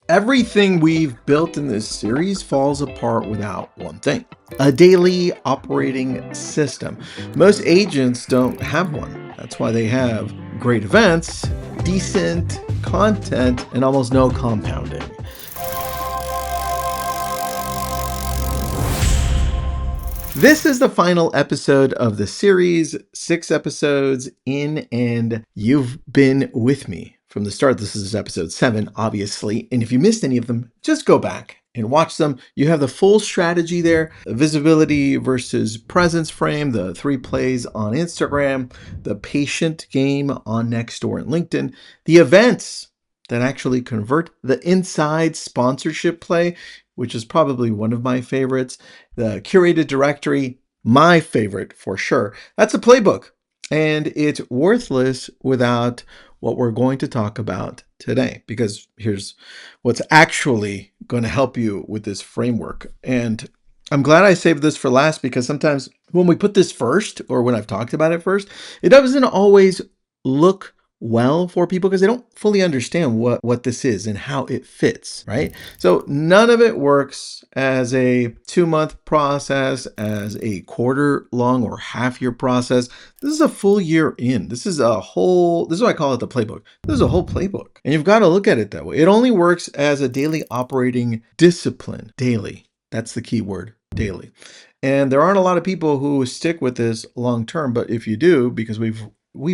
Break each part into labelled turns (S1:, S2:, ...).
S1: Everything we've built in this series falls apart without one thing: a daily operating system. Most agents don't have one. That's why they have great events, decent content, and almost no compounding. This is the final episode of the series, 6 episodes in, and you've been with me from the start. This is episode 7, obviously. And if you missed any of them, just go back and watch them. You have the full strategy there: the visibility versus presence frame, the 3 plays on Instagram, the patient game on Nextdoor and LinkedIn, the events that actually convert, the inside sponsorship play, which is probably one of my favorites, the curated directory, my favorite for sure. That's a playbook, and it's worthless without what we're going to talk about today, because here's what's actually going to help you with this framework. And I'm glad I saved this for last, because sometimes when we put this first, or when I've talked about it first, it doesn't always look well for people because they don't fully understand what this is and how it fits, right? So none of it works as a 2-month process, as a quarter long or half year process. This is a full year in. This is why I call it the playbook. This is a whole playbook. And you've got to look at it that way. It only works as a daily operating discipline. Daily. That's the key word. Daily. And there aren't a lot of people who stick with this long term, but if you do, because we've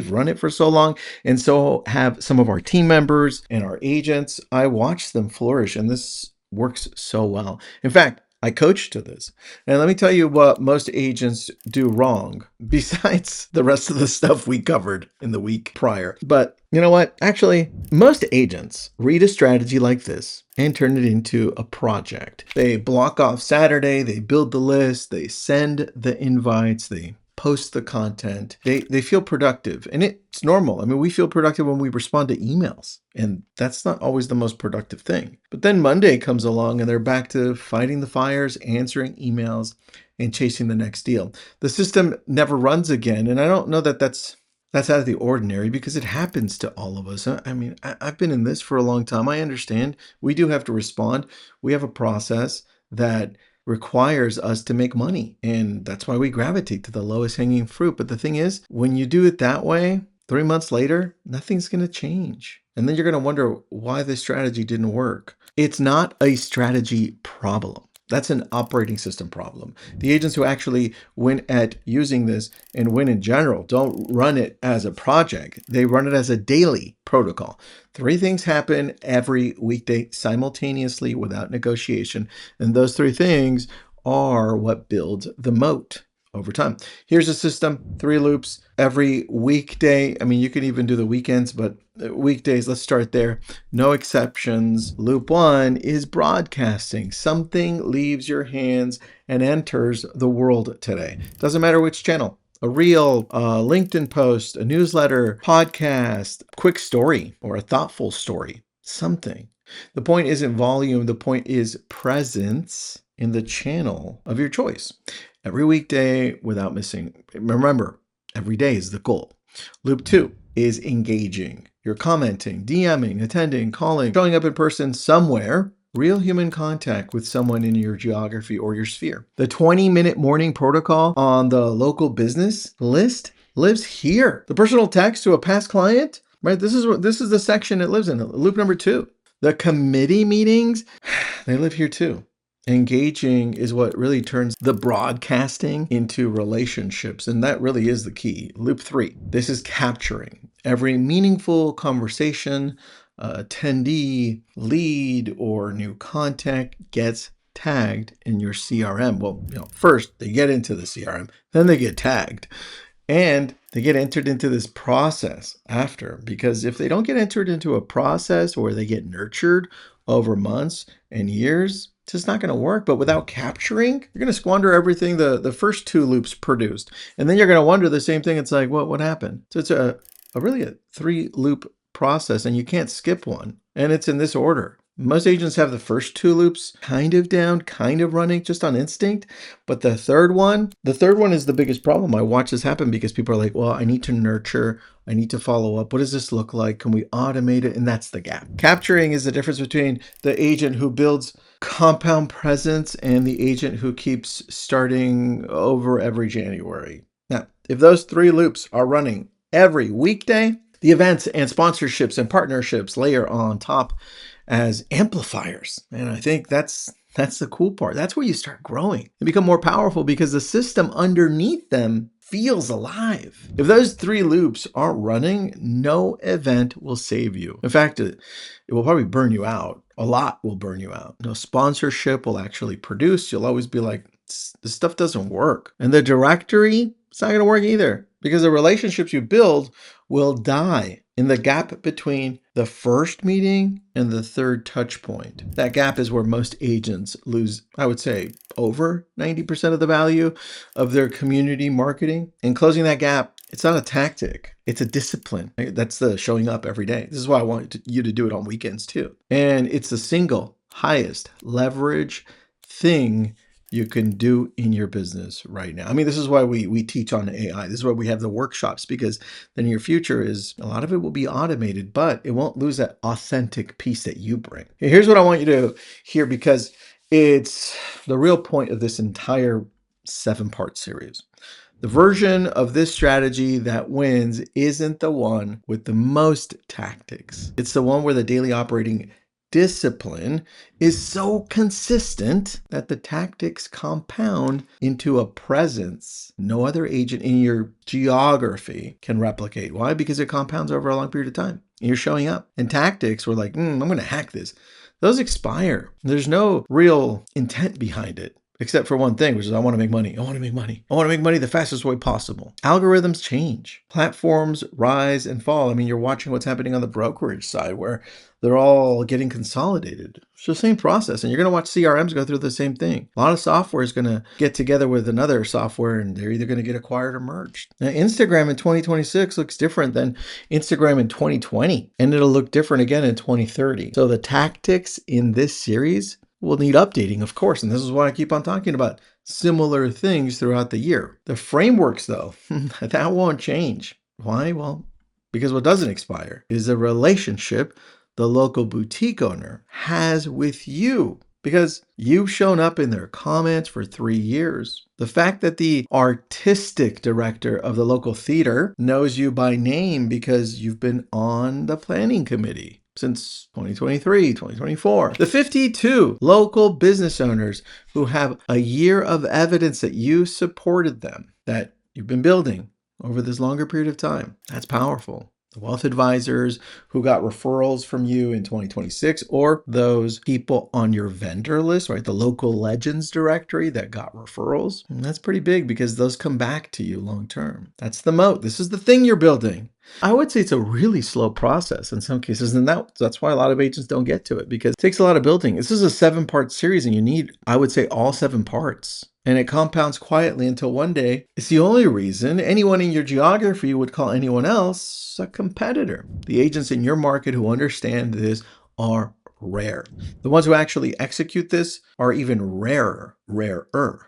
S1: run it for so long, and so have some of our team members and our agents, I watch them flourish, and this works so well. In fact, I coach to this. And let me tell you what most agents do wrong, besides the rest of the stuff we covered in the week prior. But you know what? Actually, most agents read a strategy like this and turn it into a project. They block off Saturday, they build the list, they send the invites, they post the content. They feel productive, and it's normal. I mean, we feel productive when we respond to emails, and that's not always the most productive thing. But then Monday comes along and they're back to fighting the fires, answering emails, and chasing the next deal. The system never runs again, and I don't know that that's out of the ordinary, because it happens to all of us. I mean, I've been in this for a long time. I understand we do have to respond. We have a process that requires us to make money, and that's why we gravitate to the lowest hanging fruit. But the thing is, when you do it that way, 3 months later, nothing's going to change. And then you're going to wonder why this strategy didn't work. It's not a strategy problem. That's an operating system problem. The agents who actually win at using this and win in general don't run it as a project. They run it as a daily protocol. 3 things happen every weekday simultaneously without negotiation. And those 3 things are what builds the moat over time. Here's a system: 3 loops every weekday. I mean, you can even do the weekends, but weekdays, let's start there. No exceptions. Loop 1 is broadcasting. Something leaves your hands and enters the world today. Doesn't matter which channel. A reel, a LinkedIn post, a newsletter, podcast, quick story, or a thoughtful story. Something. The point isn't volume. The point is presence in the channel of your choice. Every weekday without missing. Remember, every day is the goal. Loop 2 is engaging. You're commenting, DMing, attending, calling, showing up in person somewhere. Real human contact with someone in your geography or your sphere. The 20-minute morning protocol on the local business list lives here. The personal text to a past client, right? This is the section it lives in. Loop number 2. The committee meetings, they live here too. Engaging is what really turns the broadcasting into relationships, and that really is the key. Loop 3, this is capturing. Every meaningful conversation, attendee, lead, or new contact gets tagged in your CRM. Well, first they get into the CRM, then they get tagged, and they get entered into this process after. Because if they don't get entered into a process where they get nurtured over months and years, it's just not going to work. But without capturing, you're going to squander everything the first 2 loops produced. And then you're going to wonder the same thing. It's like, what happened? So it's a really a 3 loop process, and you can't skip one. And it's in this order: Most agents have the first two loops kind of down, kind of running just on instinct. But the third one is the biggest problem. I watch this happen because people are like, well, I need to nurture. I need to follow up. What does this look like? Can we automate it? And that's the gap. Capturing is the difference between the agent who builds compound presence and the agent who keeps starting over every January. Now, if those three loops are running every weekday, the events and sponsorships and partnerships layer on top as amplifiers. And I think that's the cool part. That's where you start growing and become more powerful because the system underneath them feels alive. If those three loops aren't running, no event will save you. In fact, it will probably burn you out. A lot will burn you out. No sponsorship will actually produce. You'll always be like, this stuff doesn't work. And the directory, it's not going to work either because the relationships you build will die in the gap between the first meeting and the third touch point. That gap is where most agents lose, I would say, over 90% of the value of their community marketing. And closing that gap, it's not a tactic, it's a discipline. That's the showing up every day. This is why I want you to do it on weekends too. And it's the single highest leverage thing you can do in your business right now. I mean, this is why we teach on AI. This is why we have the workshops, because then your future is a lot of it will be automated, but it won't lose that authentic piece that you bring. Here's what I want you to hear, because it's the real point of this entire 7-part series. The version of this strategy that wins isn't the one with the most tactics. It's the one where the daily operating discipline is so consistent that the tactics compound into a presence no other agent in your geography can replicate. Why? Because it compounds over a long period of time. You're showing up. And tactics, we're like, I'm going to hack this. Those expire. There's no real intent behind it. Except for one thing, which is I want to make money. I want to make money. I want to make money the fastest way possible. Algorithms change. Platforms rise and fall. I mean, you're watching what's happening on the brokerage side where they're all getting consolidated. It's the same process. And you're going to watch CRMs go through the same thing. A lot of software is going to get together with another software and they're either going to get acquired or merged. Now, Instagram in 2026 looks different than Instagram in 2020. And it'll look different again in 2030. So the tactics in this series will need updating, of course. And this is why I keep on talking about similar things throughout the year. The frameworks, though, that won't change. Why? Well, because what doesn't expire is a relationship the local boutique owner has with you, because you've shown up in their comments for 3 years. The fact that the artistic director of the local theater knows you by name because you've been on the planning committee since 2023, 2024. The 52 local business owners who have a year of evidence that you supported them, that you've been building over this longer period of time. That's powerful. The wealth advisors who got referrals from you in 2026, or those people on your vendor list, right? The local legends directory that got referrals. And that's pretty big because those come back to you long term. That's the moat. This is the thing you're building. I would say it's a really slow process in some cases, and that's why a lot of agents don't get to it, because it takes a lot of building. This is a 7-part series, and you need, I would say, all 7 parts. And it compounds quietly until one day it's the only reason anyone in your geography would call anyone else a competitor. The agents in your market who understand this are rare. The ones who actually execute this are even rarer.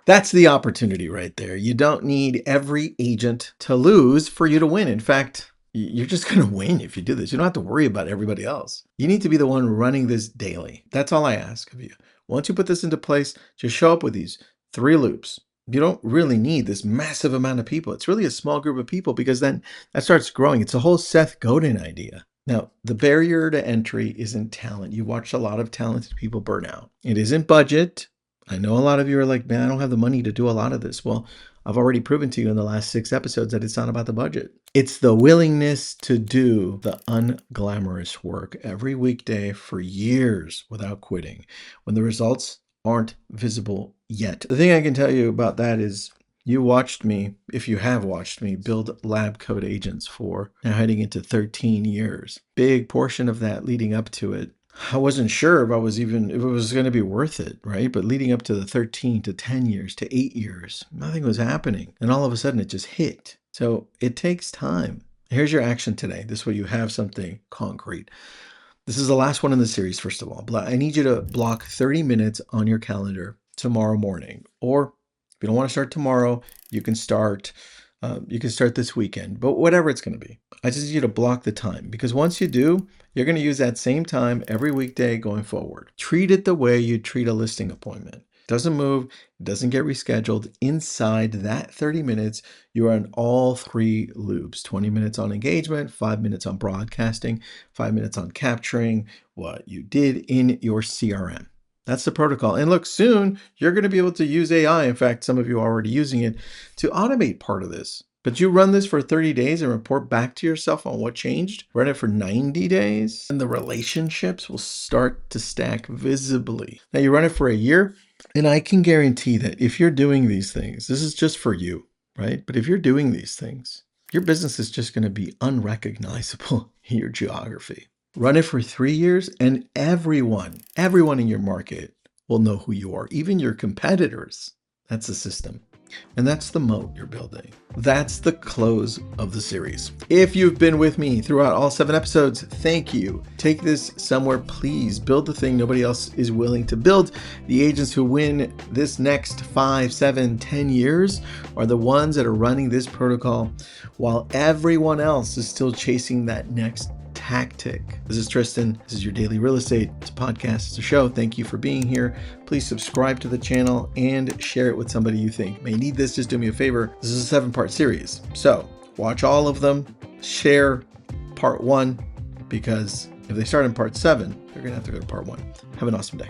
S1: That's the opportunity right there. You don't need every agent to lose for you to win. In fact, you're just going to win if you do this. You don't have to worry about everybody else. You need to be the one running this daily. That's all I ask of you. Once you put this into place, just show up with these 3 loops. You don't really need this massive amount of people. It's really a small group of people, because then that starts growing. It's a whole Seth Godin idea. Now, the barrier to entry isn't talent. You watch a lot of talented people burn out. It isn't budget. I know a lot of you are like, man, I don't have the money to do a lot of this. Well, I've already proven to you in the last 6 episodes that it's not about the budget. It's the willingness to do the unglamorous work every weekday for years without quitting, when the results aren't visible yet. The thing I can tell you about that is you watched me, if you have watched me, build lab coat agents for now heading into 13 years. Big portion of that leading up to it, I wasn't sure if it was going to be worth it, right? But leading up to the 13 to 10 years to 8 years, nothing was happening. And all of a sudden it just hit. So it takes time. Here's your action today. This way you have something concrete. This is the last one in the series, first of all. I need you to block 30 minutes on your calendar tomorrow morning. Or if you don't want to start tomorrow, you can start this weekend, but whatever it's going to be. I just need you to block the time, because once you do, you're going to use that same time every weekday going forward. Treat it the way you treat a listing appointment. It doesn't move, it doesn't get rescheduled. Inside that 30 minutes, you're on all three loops: 20 minutes on engagement, 5 minutes on broadcasting, 5 minutes on capturing what you did in your CRM. That's the protocol. And look, soon you're going to be able to use AI. In fact, some of you are already using it to automate part of this. But you run this for 30 days and report back to yourself on what changed. Run it for 90 days and the relationships will start to stack visibly. Now you run it for a year, and I can guarantee that if you're doing these things, this is just for you, right? But if you're doing these things, your business is just going to be unrecognizable in your geography. Run it for 3 years and everyone in your market will know who you are, even your competitors. That's the system. And that's the moat you're building. That's the close of the series. If you've been with me throughout all 7 episodes, thank you. Take this somewhere, please. Build the thing nobody else is willing to build. The agents who win this next 5, 7, 10 years are the ones that are running this protocol while everyone else is still chasing that next tactic. This is Tristan. This is your Daily Real Estate. It's a podcast. It's a show. Thank you for being here. Please subscribe to the channel and share it with somebody you think may need this. Just do me a favor. This is a 7-part series. So watch all of them. Share part 1, because if they start in part 7, they're going to have to go to part 1. Have an awesome day.